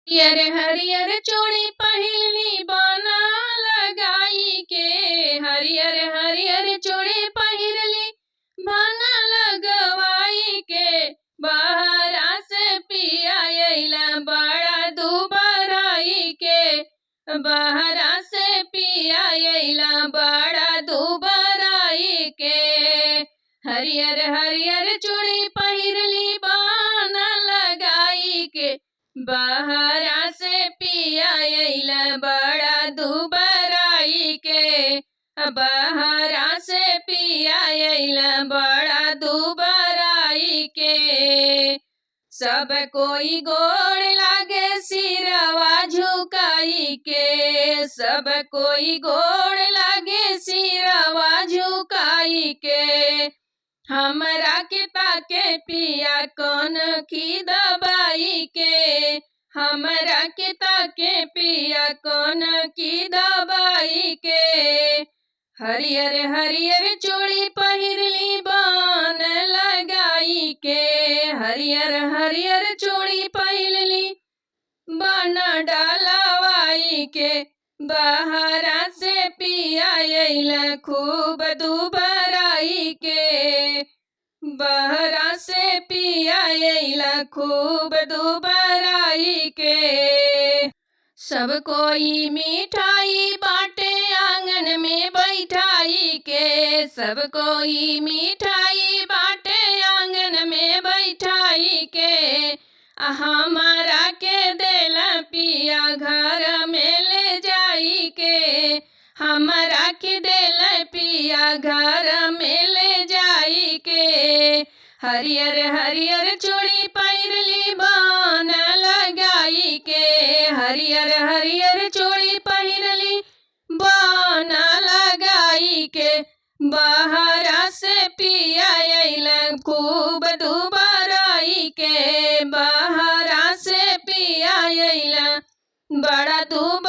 हरियर हरियर चूड़ी पहिरली बाना लगाई के। हरियर हरियर चूड़ी पहिरली बाना लगवाई के। बहरा से पिया अइला बड़ा दुबराई के। बहरा से पिया अइला बड़ा दुबराई के। हरियर हरियर चूड़ी पहिरली बाना लगाई के। बहरा से पिया अइला बड़ा दुबराई के। बहरा से पिया अइला बड़ा दुबराई के। सब कोई गोड़ लागे सिरवा झुकाई के। सब कोई गोड़ लागे सिरवा झुकाई के। हमरा के ताके पिया कौन की दबाई के। हमरा के ताके पिया कौन की दबाई के। हरियर हरियर चूड़ी पहिरली बान लगाई के। हरियर हरियर चूड़ी पहिरली बान डालवाई के। बहरा से पिया अइला खूब दुबराई के। बहरा से पिया अइला खूब दुबराई के। सब कोई मिठाई बाटे आंगन में बैठाई के। सब कोई मिठाई बाटे आंगन में बैठाई के। हमारा के देला पिया घर में ले जाई के। हमारा के देला पिया घर में ले जाई के। हरियर हरियर चूड़ी पहिरली बान लगाई के। हरियर हरियर चूड़ी पहिरली बान लगाई के। बहरा से पिया अइला खूब दुबराई के। बहरा से पिया अइला बड़ा दुबराई